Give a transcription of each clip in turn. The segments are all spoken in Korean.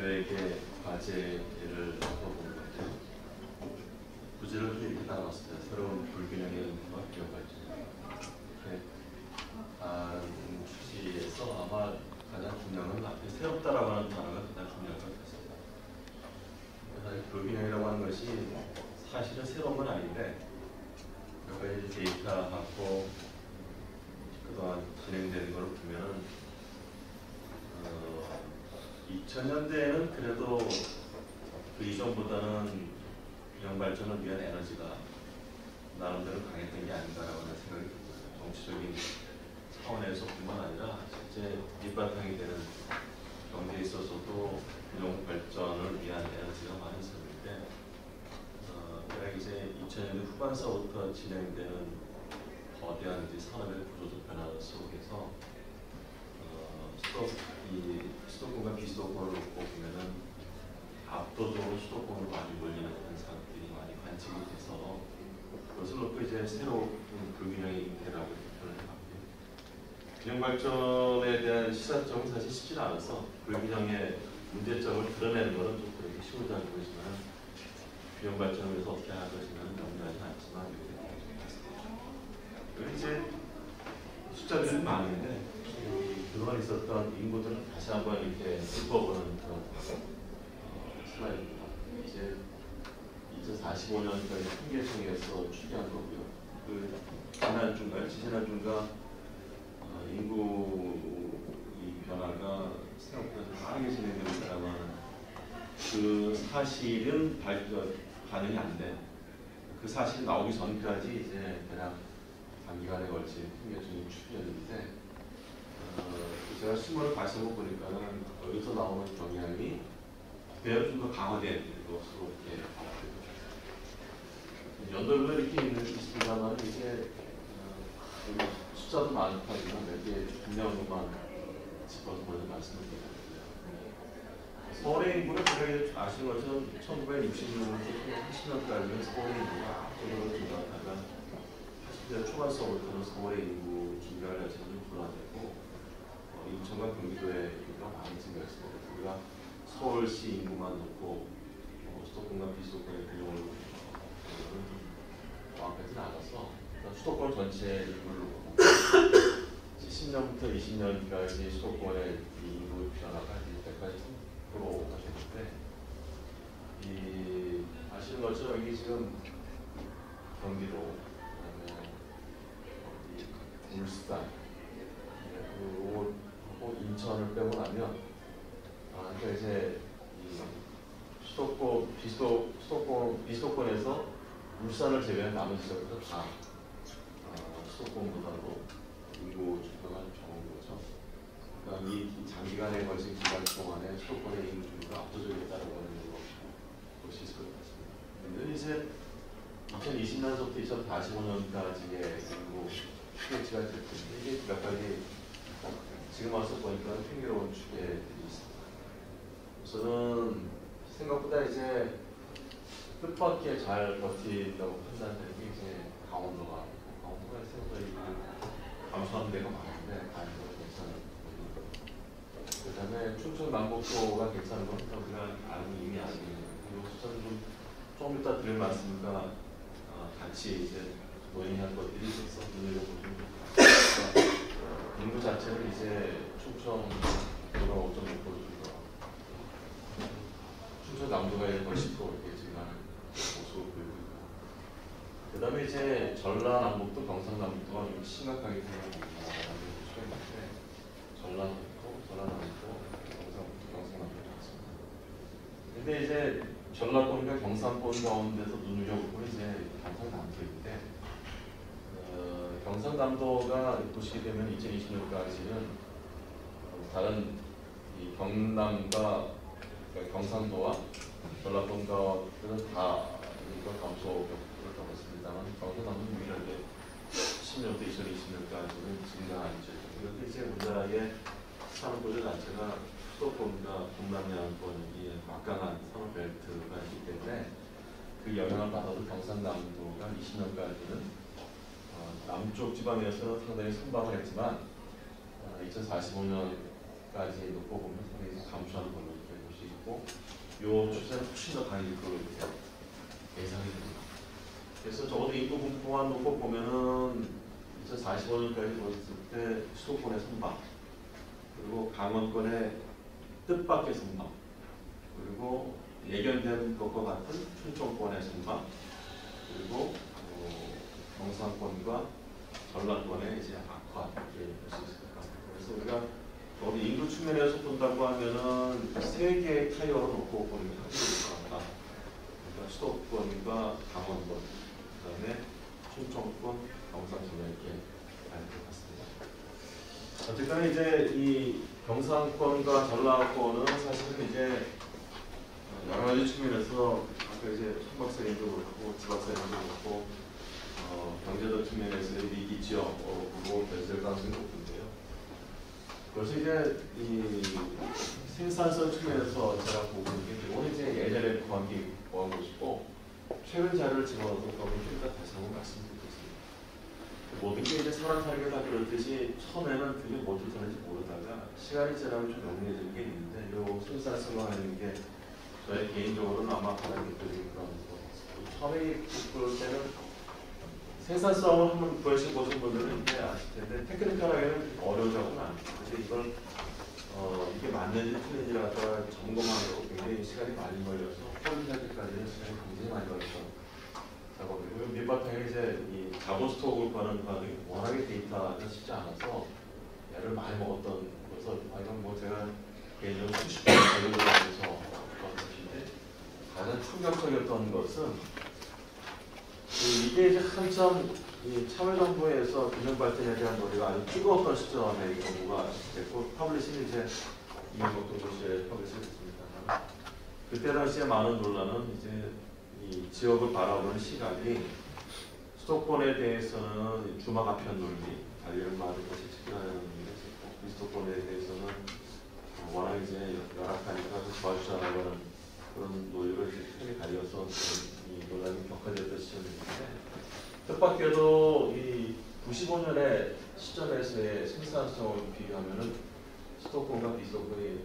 저에게 과제를 짚어본 건데요. 부제를 이렇게 나눴어요. 새로운 불균형의 의미와 기업발전. 취지에서 아마 가장 중요한 건 앞에 새롭다라고 하는 단어가 가장 중요할 것 같습니다. 그래서 불균형이라고 하는 것이 사실은 새로운 건 아닌데 여러 가지 데이터하고 그동안 진행되는 걸 보면 2000년대에는 그래도 그 이전보다는 균형 발전을 위한 에너지가 나름대로 강했던 게 아닌가라고 하는 생각이 듭니다. 정치적인 차원에서뿐만 아니라 실제 밑바탕이 되는 경제에 있어서도 균형 발전을 위한 에너지가 많이 있었는데 대략 이제 2000년대 후반서부터 진행되는 거대한 이제 산업의 구조적 변화 속에서 수도권과 비수도권을 놓고 보면은 압도적으로 수도권으로 많이 몰리는 현상들이 많이 관측이 돼서 그것을 놓고 이제 새로운 불균형의 잉태라고 표현을 해봤고요. 균형 발전에 대한 시사점은 사실 쉽지 않아서 불균형의 문제점을 드러내는 것은 좀 그렇게 쉬우지 않고 있지만 균형 발전을 위해서 어떻게 할 것인가는 명료하지 않지만 그리고 이제 숫자들이 많은데 그동안 있었던 인구들은 다시 한번 이렇게 짚어보는 그런 슬라이드입니다. 이제 2045년까지 통계청에서 추계한 거고요. 그 지지난주인가 인구 이 변화가 생각보다 빠르게 진행되고 있다는 그 사실은 반영이 안 돼. 그 사실이 나오기 전까지 이제 대략 단기간에 걸친 통계청이 추계했는데 제가 신문을 다시 한번 보니까는 여기서 나오는 경향이 그대로 좀 더 강화된 것으로 이렇게 연도별로 이렇게 있습니다만 이게 숫자도 많다 보니까 몇 개 중요한 것만 짚어서 먼저 말씀을 드리겠습니다. 서울의 인구는 제가 아시는 것처럼 1960년부터 80년까지는 서울의 인구가 압도적으로 증가하다가 80년 초반서부터는 서울의 인구 증가를 여전히 둔화되고 인천과 경기도의 인구가 많이 증가했습니다. 우리가 서울시 인구만 놓고 수도권과 비수도권의 비용을 정확하지는 않아서 수도권 전체 인구를 놓고 10년부터 20년까지 수도권의 인구 변화가 100%가 되는데 아시는 것처럼 여기 지금 경기도, 그다음에 울산, 그리고 인천을 빼고 나면 그러니까 이제 비수도권에서 울산을 제외한 나머지 지역들은 다 수도권보다도 인구 증가가 적은 거죠. 그러니까 이 장기간에 걸친 기간 동안에 수도권의 인구 증가가 압도적이었다고 하는 걸로 볼 수 있을 것 같습니다. 근데 이제 2020년부터 2045년까지의 인구 추계치가 될 텐데 이게 몇 가지 지금 와서 보니까 흥미로운 추계들이 있습니다. 우선은 생각보다 이제 뜻밖의 잘 버틴다고 판단되는 게 이제 강원도가 생각보다 감소하는 데가 많은데 강원도가 괜찮은 거. 그다음에 충청 남북도가 괜찮은 건 우리가 이미 알고 있는 거고 숫자는 좀 이따 드릴 말씀과 같이 이제 논의할 것들이 있어서 눈여겨보시면 인구 자체는 이제 충청도가 5.6% 충청 남도가 1.10% 이렇게 증가하는 모습을 보이고 있고 그 다음에 이제 전라남북도 경상남도가 좀 심각하게 변하는 수준인데 전라남북도, 경상남도 같습니다. 근데 이제 전라권과 경상권 가운데서 눈여겨보면 이제 경상남도인데 경상남도가 보시게 되면 2020년까지는 다른 이 경남과 경상도와 전라권과는 다 인구 감소를 겪었습니다만 경상남도는 유일하게 10년부터 2020년까지는 증가한 지역입니다. 그런데 이제 우리나라의 산업구조 자체가 수도권과 동남양권이 막강한 산업벨트가 있기 때문에 그 영향을 받아도 경상남도가 20년까지는 남쪽 지방에서는 상당히 선방을 했지만 2045년까지 놓고 보면 상당히 감소하는 걸로 볼 수 있고 요 추세는 훨씬 더 강해질 걸로 이렇게 예상이 됩니다. 그래서 적어도 인구 분포만 놓고 보면은 2045년까지 봤을 때 수도권의 선박, 그리고 강원권의 뜻밖의 선박, 그리고 예견된 것과 같은 춘천권의 선박, 그리고 경상권과 전라권의 이제 악화 이렇게 볼 수 있을 것 같아요. 그래서 우리가 우리 인구 측면에서 본다고 하면은 세 개의 타이어로 놓고 보는 게 합리적일 것 같다. 그러니까 수도권과 강원권, 그다음에 충청권, 경상 전역 이렇게 알 것 같습니다. 어쨌거나 이제 이 경상권과 전라권은 사실은 이제 여러 가지 측면에서 아까 이제 선박사님도 그렇고 지박사님도 그렇고 경제적 측면에서의 위기 지역으로 변될 가능성이 높은데요. 그래서 이제 이 생산성 측면에서 제가 보고 있는 게 오늘 이제 예전에 구하기 구하고 싶고 최근 자료를 집어넣어서 그러면 좀 이따 다시 한번 말씀드리겠습니다. 모든 게 이제 사람 살기가 다 그렇듯이 처음에는 그게 뭐 좋다는지 모르다가 시간이 지나면 좀 명료해지는 게 있는데 요 생산성을 하는 게 저희 개인적으로는 아마 가장 대표적인 그런 거. 처음에 그럴 때는 생산성을 한번 구해서 보신 분들은 이제 아실 텐데 테크니컬하게는 어려워하고는 않죠. 근데 이걸 이게 맞는지 틀린지 갖다가 점검하려고 굉장히 시간이 많이 걸려서 폴리할 때까지는 시간이 굉장히 많이 걸렸던 작업이고요. 밑바탕에 이제 이 자본 스톡을 구하는 과정이 워낙에 데이터가 쉽지 않아서 애를 많이 먹었던 거라서 이건 뭐 제가 개인적으로 수십 번 자료를 하면서 했던 것인데 가장 충격적이었던 것은 이게 이제 한참 이 참여정부에서 균형발전에 대한 논의가 아주 뜨거웠던 시점에 이 정부가 됐고 퍼블리싱이 이제 이명박 정부시에 퍼블리싱이 됐습니다. 그때 당시에 많은 논란은 이제 이 지역을 바라보는 시각이 수도권에 대해서는 주마가편 논리, 관리를 많은 것이 지키라는 논리가 있었고 비수도권에 대해서는 워낙 이제 열악하니까 도와주자라고 하는 그런 논리를 이제 편히 갈려서 이 논란이 격화되었던 시점인데 뜻밖에도 이 95년의 시점에서의 생산성을 비교하면은 수도권과 비수도권이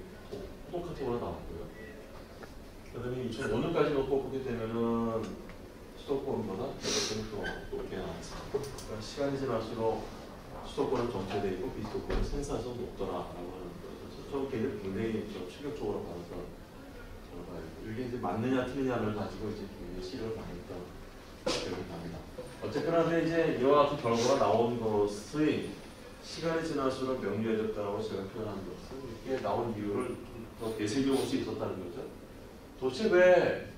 똑같은 나왔고요. 그다음에 2005년까지 놓고 보게 되면은 수도권보다 비수도권이 더 높게 나왔습니다. 그러니까 시간이 지날수록 수도권은 정체되어 있고 비수도권은 생산성이 높더라라고 하는 거죠. 저는 굉장히 좀 충격적으로 받아서 이게 이제 맞느냐 틀리냐를 가지고 이제 시를 많이 했던 기억이 납니다. 어쨌거나 근데 이제 이와 같은 결과가 나온 것이 시간이 지날수록 명료해졌다고 제가 표현한 것은 이게 나온 이유를 더 되새겨 볼 수 있었다는 거죠. 도대체 왜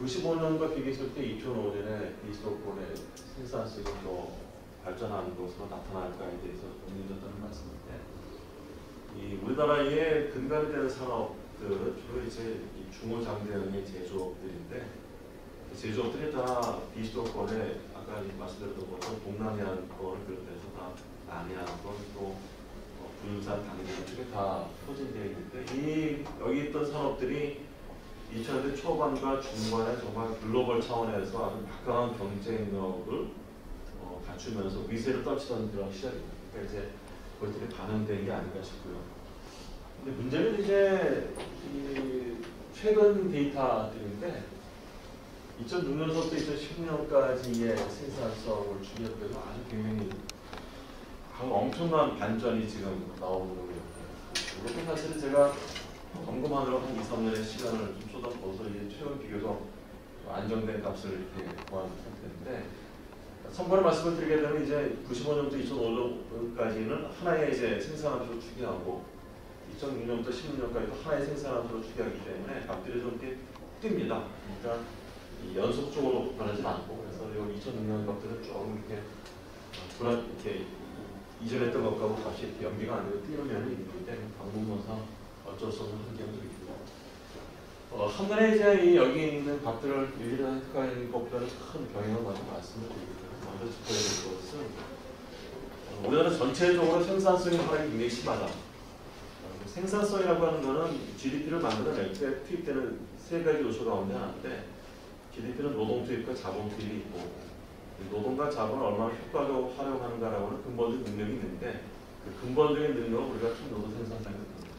95년과 비교했을 때 2005년에 비수도권의 생산성이 더 발전한 것으로 나타날까에 대해서 고민했다는 말씀인데 이 우리나라의 근간이 되는 산업 주로 이제 중소장대형의 제조업들인데 제조업들이 다 비수도권에 아까 말씀드렸던 것처럼 동남아권을 비롯해서 다 남해안권 또 부유산 당진 쪽에 다 포진되어 있는데 여기 있던 산업들이 2000년대 초반과 중반에 정말 글로벌 차원에서 아주 막강한 경쟁력을 갖추면서 위세를 떨치던 그런 시절입니다. 그러니까 이제 그것들이 반영된 게 아닌가 싶고요. 근데 문제는 이제 최근 데이터들인데 2006년부터 2010년까지의 생산성을 중요하게 아주 굉장히 엄청난 반전이 지금 나오는 거예요. 물론 사실은 제가 점검하느라고 한 2, 3년의 시간을 좀 쏟아부어서 이제 최근 비교적 안정된 값을 이렇게 구한 상태인데 참고로 말씀을 드리게 되면 이제 95년부터 2005년까지는 하나의 이제 생산함수를 추계하고 2006년부터 16년까지도 하나의 생산함수를 추계하기 때문에 값들이 좀 이렇게 뜁니다. 그러니까 연속적으로 변하지 않고 그래서 이 2006년 값들은 조금 이렇게 이전했던 것하고 값이 이렇게 연기가 안 되고 뛰는 면이 있는데 방법론상 어쩔 수 없는 한계도 있고요. 한간에 이제 여기 있는 값들을 일일이 획득하는 것보다는 큰 경향을 가지고 말씀을 드리고요. 먼저 짚어야 될 것은 우리나라 전체적으로 생산성의 하락이 굉장히 심하다. 생산성이라고 하는 것은 GDP를 만들어낼 때 투입되는 세 가지 요소 가운데 하나인데 GDP는 노동 투입과 자본 투입이 있고 노동과 자본을 얼마나 효과적으로 활용하는가라고 하는 근본적인 능력이 있는데 그 근본적인 능력을 우리가 총노동 생산성이라고 합니다.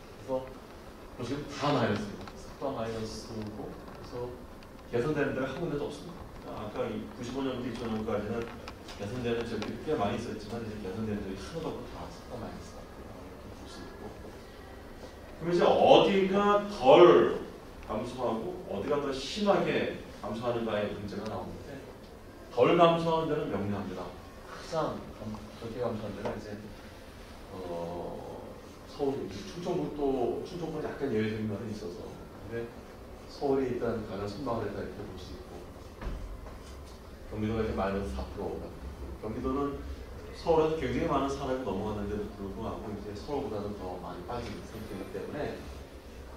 그래서 지금 다 나뉘었습니다. 플러스 마이너스고 그래서 개선되는 데가 한 군데도 없습니다. 아까 95년부터 2000년까지는 개선되는 지역들이 꽤 많이 있었지만 이제 개선되는 지역이 하나도 없고 다 플러스 마이너스다. 볼 수 있고. 그럼 이제 어디가 덜 감소하고 어디가 더 심하게 감소하는가의 문제가 나오는데 덜 감소하는 데는 명료합니다. 가장 그렇게 감소하는 데는 이제 서울, 충청북도 약간 예외적인 면은 있어서 근데 서울이 일단 가장 선방을 했다 이렇게 볼 수 있고 경기도가 이제 마이너스 4%가 경기도는 서울에서 굉장히 많은 사람이 넘어갔는데도 불구하고 이제 서울보다는 더 많이 빠진 상태이기 때문에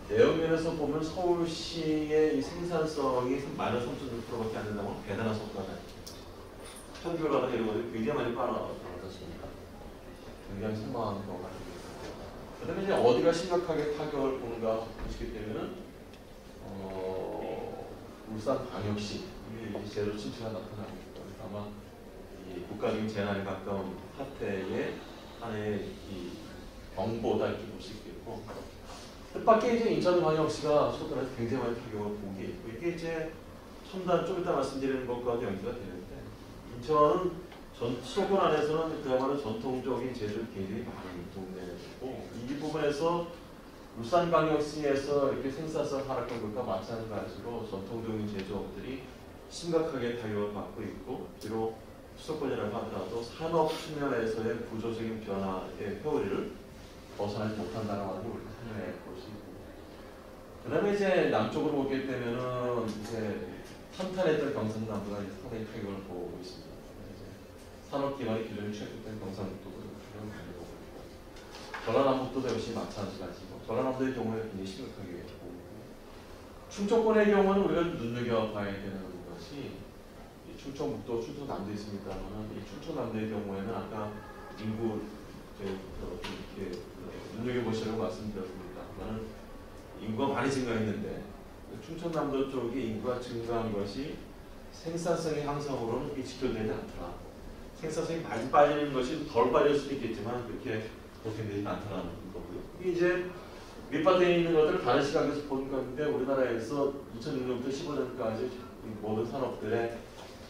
내역면에서 보면 서울시의 이 생산성이 마이너스 3.6%밖에 안 된다고 하면 대단한 속도가 나요. 판교라든가 이런 것들이 굉장히 많이 빠졌습니다. 굉장히 선방한 경우가 있습니다. 그 다음에 이제 어디가 심각하게 타격을 보는가 보시게 되면은 울산광역시 이게 제로 침체가 나타나고 있다. 아마 이 국가적인 재난에 가까운 사태의 하나의 이 경보다 이렇게 볼 수 있겠고 뜻밖의 이제 인천광역시가 최근에 굉장히 많이 타격을 본 게 있고 이게 이제 첨단 좀 이따 말씀드리는 것과도 연계가 되는데 인천은 수도권 안에서는 그야말로 전통적인 제조업이 굉장히 많은 동네고 이 부분에서 울산광역시에서 이렇게 생산성 하락한 것과 마찬가지로 전통적인 제조업들이 심각하게 타격을 받고 있고 비록 수도권이라고 하더라도 산업 측면에서의 구조적인 변화의 회오리를 벗어나지 못한다는 것을 우리가 생각해 볼 수 있고 그 다음에 이제 남쪽으로 오게 되면은 이제 탄탄했던 경상남도가 이제 상당히 타격을 보고 있습니다. 산업 기반의 기존이 취약했던 경상북도도 그런 가능하고 있고 전라남북도도 역시 마찬가지고 전라남도의 경우에 굉장히 심각하게 보고 충청권의 경우는 우리가 눈여겨봐야 되는 것이 이 충청북도, 충청남도 있습니다만 이 충청남도의 경우에는 아까 인구 이렇게 눈여겨보시라고 말씀드렸습니다만 인구가 많이 증가했는데 충청남도 쪽에 인구가 증가한 것이 생산성의 향상으로는 지켜되지 않더라. 생산성이 많이 빠지는 것이 덜 빠질 수도 있겠지만 그렇게 보편되지 않다는 거고요. 이게 이제 밑바탕에 있는 것들을 다른 시각에서 보는 건데 우리나라에서 2006년부터 15년까지 모든 산업들의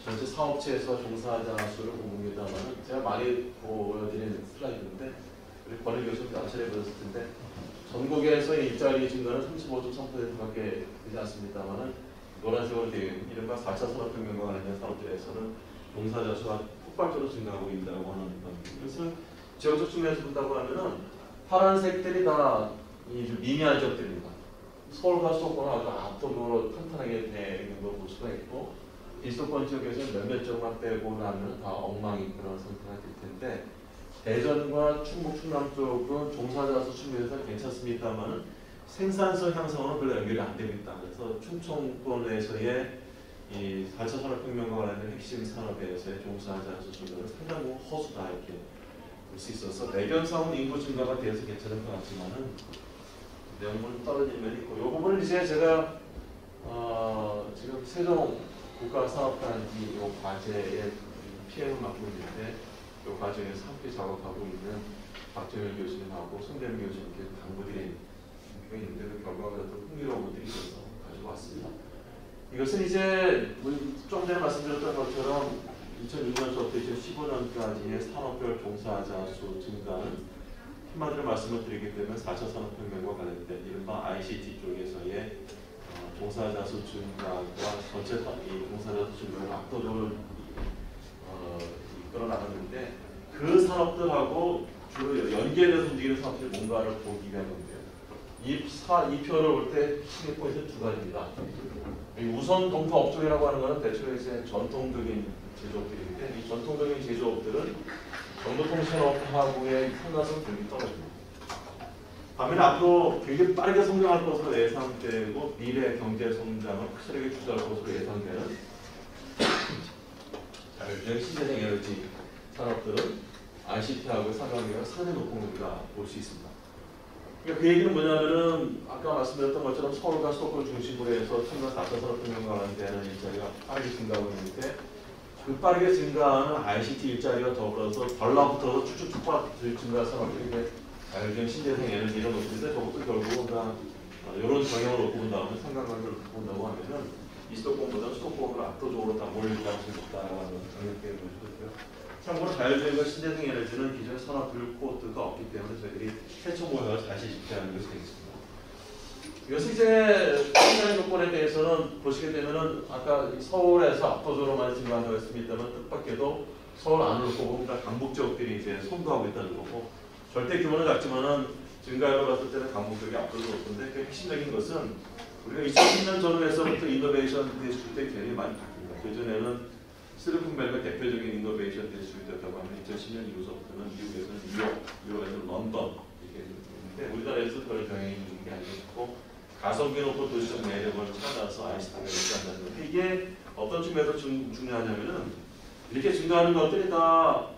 전체 사업체에서 종사자 수를 봅니다만 제가 많이 보여드리는 슬라이드인데 우리 권일 교수님 나처럼 보셨을 텐데 전국에서 일자리 증가는 35.3%밖에 되지 않습니다만 노란색으로 되어 있는 이른바 4차 산업혁명과 관련된 산업들에서는 종사자 수가 폭발적으로 증가하고 있다고 하는 겁니다. 그래서 지역적 측면에서 본다고 하면은 파란색들이 다 미미한 지역들입니다. 서울과 수도권은 아주 압도적으로 탄탄하게 되는 걸 볼 수가 있고 비수도권 지역에서 몇몇 지역만 빼고 나면 다 엉망인 그런 상태가 될 텐데 대전과 충북, 충남 쪽은 종사자 수 측면에서 괜찮습니다만 생산성 향상으로는 별로 연결이 안 되고 있다. 그래서 충청권에서의 이 4차 산업혁명과 관련된 핵심 산업에서의 종사자 수 증가는 상당히 허수다 이렇게 볼 수 있어서 내변상으로 인구 증가가 돼서 괜찮을 것 같지만은 내용은 떨어지는 면이 있고 이 부분은 이제 제가 지금 세종 국가산업단지 이 과제의 피해를 맡고 있는데 이 과정에서 함께 작업하고 있는 박정일 교수님하고 송대민 교수님께 당부드린 게 있는데 그 결과가 좀 흥미로운 것들이 있어서 가지고 왔습니다. 이것은 이제 좀 전에 말씀드렸던 것처럼 2006년부터 2015년까지의 산업별 종사자 수 증가는 한마디로 말씀을 드리게 되면 4차 산업혁명과 관련된 이른바 ICT 쪽에서의 종사자 수 증가와 전체 종사자 수 증가를 압도적으로 이끌어 나갔는데 그 산업들하고 주로 연계돼서 움직이는 산업들이 뭔가를 보기 위함인데요. 이 표를 볼 때 핵심 포인트는 두 가지입니다. 우선 동파 업종이라고 하는 것은 대체로 이제 전통적인 제조업들인데 이 전통적인 제조업들은 정보통 산업하고의 상관성이 굉장히 떨어집니다. 반면에 앞으로 굉장히 빠르게 성장할 것으로 예상되고 미래 경제 성장을 확실하게 주도할 것으로 예상되는 자율주행 신재생 에너지 산업들은 ICT하고의 상관관계가 상당히 높은 걸 우리가 볼 수 있습니다. 그러니까 그 얘기는 뭐냐면은 아까 말씀드렸던 것처럼 서울과 수도권 중심으로 해서 첨단 4차 산업혁명과 관련되는 일자리가 빠르게 증가하고 있는데 그 빠르게 증가하는 ICT 일자리와 더불어서 달라붙어서 쭉쭉쭉 증가한 산업들이 자율주행 신재생 에너지 이런 것들인데 저것도 결국은 다 이런 경향을 놓고 본다면 상관관계를 놓고 본다고 하면은 이스톡홈보다 스톡홈을 압도적으로 다 몰릴 가능성이 높다라고 하는 것을 강력하게 보여주고요. 참고로 자율주행과 신재생 에너지는 기존의 산업교육 코드가 없기 때문에 저희들이 최초 모여서 다시 집계하는 것이 되겠습니다. 이것은 이제 시장 조건에 대해서는 보시게 되면은 아까 서울에서 압도적으로 많이 증가한다고 했습니다만 뜻밖에도 서울 안으로 보고 강북 지역들이 이제 선도하고 있다는 거고 절대 규모는 작지만은 증가율로 봤을 때는 강북 지역이 압도적으로 높은데 그 핵심적인 것은 우리가 2010년 전후에서부터 이노베이션 디스트릭트에 굉장히 많이 바뀝니다. 그전에는 실리콘밸리가 대표적인 이노베이션 디스트릭트였다고 하면 2010년 이후서부터는 미국에서는 뉴욕에서는 런던 이렇게 있는데 우리나라에서 그런 경향이 있는 게 아니고 가성비 높은 도시적 매력을 찾아서 ICT가 일어난다는 것. 이게 어떤 측면에서 중요하냐면은 이렇게 증가하는 것들이 다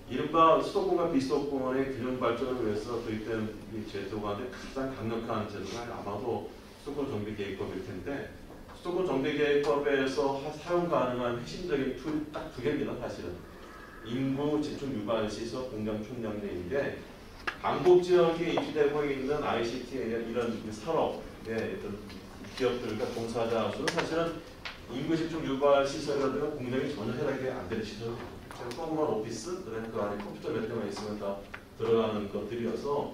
이른바 수도권과 비수도권의 균형 발전을 위해서 도입된 이 제도 가운데 가장 강력한 제도가 아마도 수도권 정비 계획법일 텐데 수도권 정비 계획법에서 사용 가능한 핵심적인 툴이 딱 두 개입니다. 사실은 인구 집중 유발 시설 공장 총량제인데 강북 지역에 입지되고 있는 ICT의 이런 산업의 어떤 기업들과 종사자 수는 사실은 인구 집중 유발 시설이라든가 공장이 전혀 해당이 안 되는 시설입니다. 조그만 오피스, 그 안에 컴퓨터 몇 대만 있으면 다 들어가는 것들이어서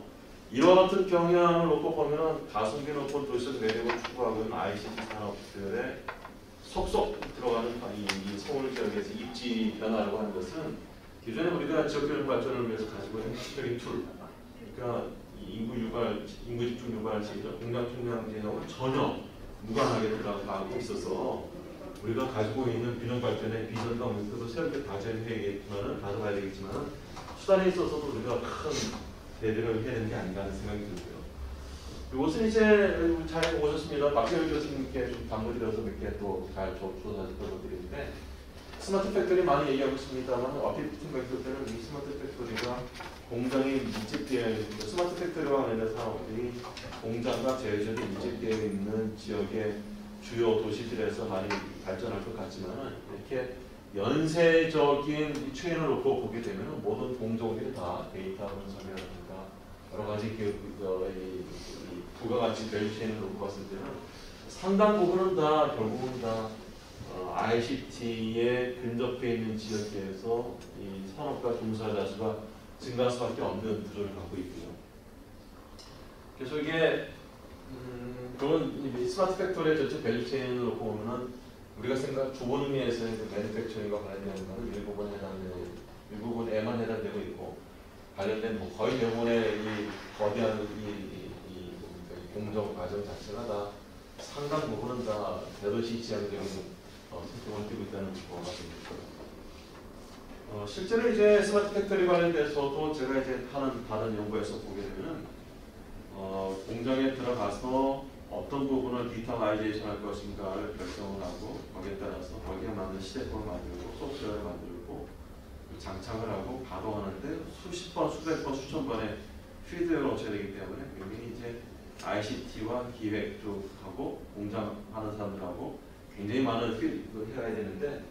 이와 같은 경향을 놓고 보면 가성비 높은 도시적 매력을 추구하고 있는 ICT 산업들의 속속 들어가는 이 서울 지역에서 입지 변화라고 하는 것은 기존에 우리가 지역균형 발전을 위해서 가지고 있는 핵심적인 툴, 그러니까 인구 집중 유발 시설, 공장 총량제하고 전혀 무관하게 들어가고 있어서 우리가 가지고 있는 균형 발전의 비전과 목표도 새롭게 가져가야 되겠지만 수단에 있어서도 우리가 큰 대들을 해야 되는 게 아닌가 하는 생각이 들고요. 이것은 이제 잘 오셨습니다. 박재현 교수님께 좀 담보드려서 몇 개 또 잘 조사해서 보여드리는데 스마트 팩토리 많이 얘기하고 있습니다만 어피팅 팩토리 때는 이 스마트 팩토리가 공장이 밀집되어 있는 스마트 팩토리와 관련된 산업들이 공장과 제조업이 밀집되어 있는 지역의 주요 도시들에서 많이 발전할 것 같지만 이렇게 연쇄적인 트렌을 놓고 보게 되면 모든 동종들이 다 데이터 분석이라든가 여러 가지 이 부가가치 밸류체인을 놓고 봤을 때는 상당 부분은 다 결국은 다 ICT에 근접해 있는 지역에서 이 산업과 종사자 수가 증가할 수밖에 없는 구조를 갖고 있고요. 그래서 이게 그건 스마트 팩토리의 전체 밸류체인을 놓고 보면은 우리가 좋은 의미에서의 매니팩처링과 관련된 것은 일부분에만 해당되고 있고 관련된 거의 대부분의 이 거대한 이 공정 과정 자체가 다 상당 부분은 다 대도시 지향적인 성격을 띠고 있다는 것 같습니다. 실제로 이제 스마트 팩토리 관련돼서도 제가 이제 하는 다른 연구에서 보게 되면은 공장에 들어가서 어떤 부분을 디터마이제이션 할 것인가를 결정을 하고 거기에 따라서 거기에 맞는 시제품을 만들고 소프트웨어를 만들고 장착을 하고 가동하는데 수십 번, 수백 번, 수천 번의 피드백을 거쳐야 되기 때문에 굉장히 이제 ICT와 기획 쪽하고 공장하는 사람들하고 굉장히 많은 피드백을 해야 되는데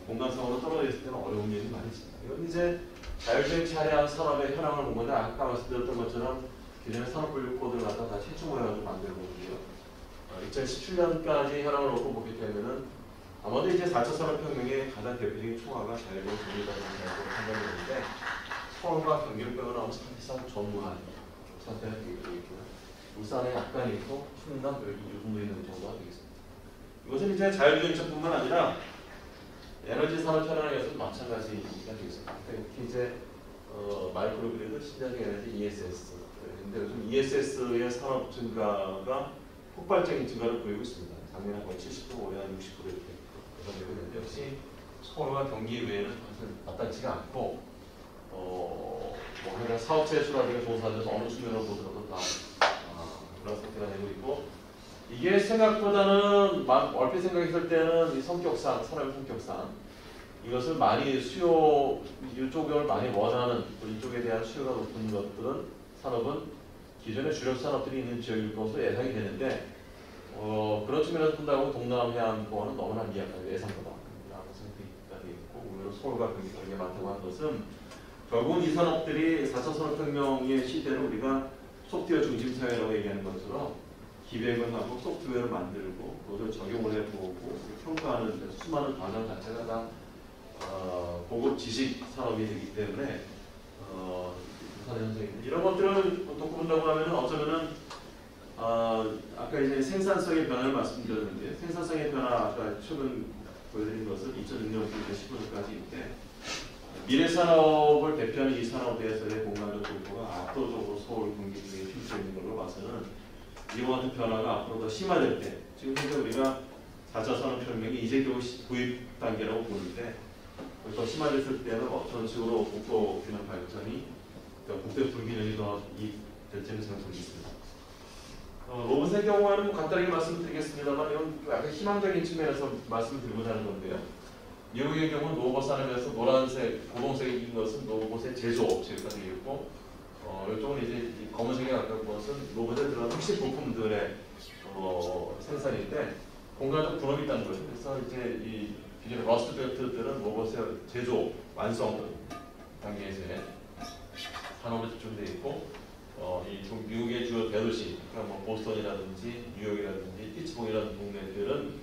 공간상으로 떨어져 있을 때는 어려운 일이 많이 있습니다. 이건 이제 자율주행 차량 산업의 현황을 본 건데 아까 말씀드렸던 것처럼 기존의 산업분류 코드를 갖다 다 최초화해가지고 만들거든요. 2017년까지 현황을 놓고 보게 되면은 아마도 이제 4차 산업혁명의 가장 대표적인 총화가 자율주행 전기자동차라고 판단되는데 서울과 경기를 빼고나면 사실상 전무한 상태가 되고 있고요. 울산에 약간 있고 충남 여기 이 정도 있는 정도가 되겠습니다. 이것은 이제 자율주행차뿐만 아니라 에너지 산업 현황에서도 마찬가지가 되겠습니다. 특히 이제 마이크로그리드, 신재생 에너지 (ESS). 근데 요즘 ESS의 산업 증가가 폭발적인 증가를 보이고 있습니다. 작년에 거의 70%, 올해 한 60% 이렇게 예상되고 있는데 역시 서울과 경기 외에는 사실 마땅치가 않고 우리가 사업체 수라든가 종사자에서 어느 측면으로 보더라도 다 그런 상태가 되고 있고 이게 생각보다는 얼핏 생각했을 때는 이 성격상, 산업의 성격상 이것을 많이 수요 이쪽을 많이 원하는 이쪽에 대한 수요가 높은 것들은 산업은 기존의 주력 산업들이 있는 지역일 것으로 예상이 되는데 그런 측면에서 본다고 동남 해안권은 너무나 미약하게 예상보다 라는 상태가 되어 있고 오히려 서울과 경기가 굉장히 많다고 하는 것은 결국은 이 산업들이 4차 산업혁명의 시대는 우리가 소프트웨어 중심 사회라고 얘기하는 것처럼 기획을 하고 소프트웨어를 만들고 그것을 적용을 해보고 평가하는 수많은 과정 자체가 다 고급 지식 산업이 되기 때문에 이런 것들을 놓고 본다고 하면 어쩌면은 아까 이제 생산성의 변화를 말씀드렸는데 생산성의 변화 아까 최근 보여드린 것은 2006년부터 15년까지인데 미래 산업을 대표하는 이 산업에서의 공간적 분포가 압도적으로 서울 경기 등에 휩쓸려 있는 걸로 봐서는 이와 같은 변화가 앞으로 더 심화될 때 지금 현재 우리가 4차 산업혁명이 이제 겨우 구입 단계라고 보는데 더 심화됐을 때는 어떤 식으로 국토 균형 발전이 국대 불균형이 더 될지는 생각하고 있습니다. 로봇의 경우에는 간단하게 말씀드리겠습니다만 이건 약간 희망적인 측면에서 말씀드리고자 하는 건데요. 미국의 경우는 로봇 산업에서 노란색, 고동색인 것은 로봇의 제조업체가 되겠고 이쪽은 이제 검은색에 가까운 것은 로봇에 들어간 핵심 부품들의 생산인데 공간적 분업이 있다는 거죠. 그래서 이제 이 기존의 러스트 벨트들은 로봇의 제조, 완성 단계에서의 산업에 집중되어 있고 이 미국의 주요 대도시, 그러니까 뭐 보스턴이라든지 뉴욕이라든지 피츠버그이라는 동네들은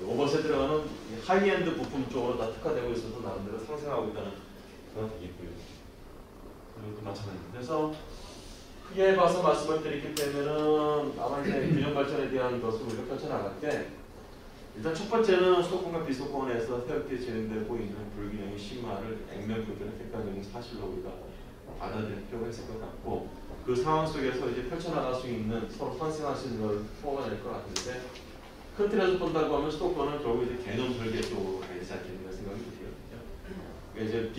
로봇에 들어가는 하이엔드 부품 쪽으로 다 특화되고 있어서 나름대로 상승하고 있다는 그런 얘기 있고요. 그리고 또 마찬가지입니다. 그래서 크게 봐서 말씀을 드리기 때문에는 아마 이제 균형 발전에 대한 것을 우리가 펼쳐나갈 때 일단 첫 번째는 수도권과 비수도권에서 새롭게 진행되고 있는 불균형의 심화를 액면적인 객관적인 사실로 우리가 받아들일 필요가 있을 것 같고 그 상황 속에서 이제 펼쳐나갈 수 있는 서로 선생하시는 걸 포함해야 될 것 같은데 큰 틀에서 본다고 하면 수도권은 결국 이제 개념 설계 쪽으로 가야 되지 않겠는가 생각이 들거든요. 이제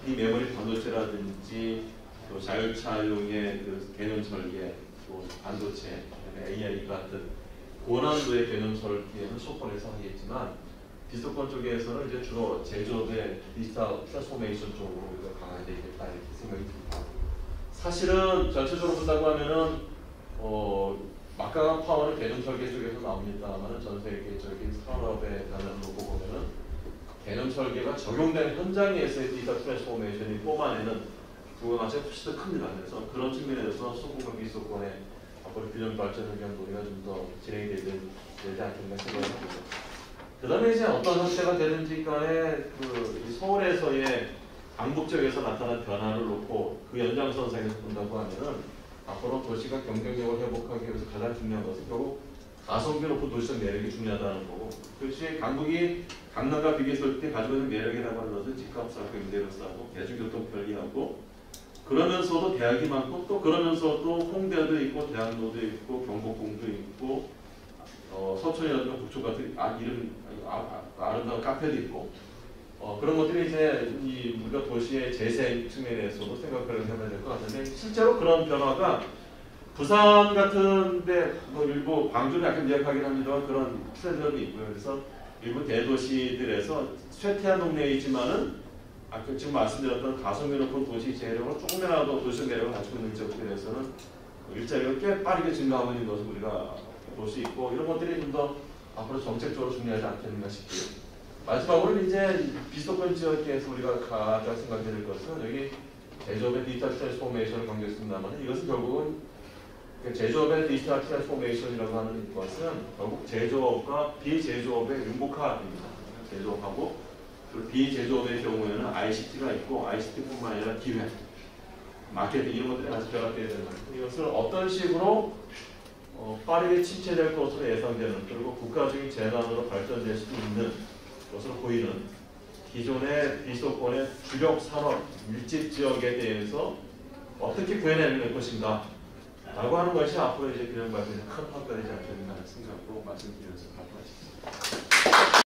비메모리 반도체라든지 또 자율차용의 그 개념 설계, 또 반도체, AI 같은 고난도의 개념 설계는 수도권에서 하겠지만 비수도권 쪽에서는 이제 주로 제조업의 디지털 트랜스포메이션 쪽으로 우리가 강화해야 되겠다 이렇게 생각이 듭니다. 사실은 전체적으로 본다고 하면은 막강한 파워는 개념 설계 쪽에서 나옵니다만은 전 세계적인 산업의 변화를 놓고 보면은 개념 설계가 적용된 현장에서의 디지털 트랜스포메이션이 뽑아내는 부분가 훨씬 더 큽니다. 그래서 그런 측면에서 수도권과 비수도권의 앞으로 균형 발전을 위한 논의가 좀 더 진행이 되지 않겠나 생각을 합니다. 그 다음에 이제 어떤 형태가 되는지 간에 그 서울에서의 강북 쪽에서 나타난 변화를 놓고 그 연장선상에서 본다고 하면은 앞으로 도시가 경쟁력을 회복하기 위해서 가장 중요한 것은 결국 가성비 높은 도시적 매력이 중요하다는 거고 그렇지 강북이 강남과 비교했을 때 가지고 있는 매력이라고 하는 것은 집값 싸고 임대료 싸고 대중교통 편리하고 그러면서도 대학이 많고 또 그러면서도 홍대도 있고 대학로도 있고 경복궁도 있고 서촌이라든가 북촌 같은 아름다운 카페도 있고 그런 것들이 이제 우리가 도시의 재생 측면에서도 생각을 해봐야 될 것 같은데 실제로 그런 변화가 부산 같은데 뭐 일부 광주는 약간 미약하긴 합니다만 그런 트렌드도 있고요. 그래서 일부 대도시들에서 쇠퇴한 동네이지만은 아까 지금 말씀드렸던 가성비 높은 도시 재력을 조금이라도 도시 매력을 가지고 있는 지역들에서는 일자리가 꽤 빠르게 증가하고 있는 것을 우리가 볼 수 있고 이런 것들이 좀 더 앞으로 정책적으로 중요하지 않겠는가 싶고요. 마지막으로 이제 비수도권 지역에서 우리가 가장 생각해야 될 것은 여기 제조업의 디지털 트랜스포메이션을 강조했습니다만 이것은 결국은 제조업의 디지털 트랜스포메이션이라고 하는 것은 결국 제조업과 비제조업의 융복합입니다. 제조업하고 그리고 비제조업의 경우에는 ICT가 있고 ICT뿐만 아니라 기획, 마케팅 이런 것들이 같이 결합되어야 되는 겁니다. 이것을 어떤 식으로 빠르게 침체될 것으로 예상되는 그리고 국가적인 재난으로 발전될 수 있는 것으로 보이는 기존의 비수도권의 주력 산업 밀집 지역에 대해서 어떻게 구해낼 것인가 라고 하는 것이 앞으로 이제 균형 발전에 큰 평가되지 않겠는가 하는 생각으로 말씀드리면서 발표하겠습니다.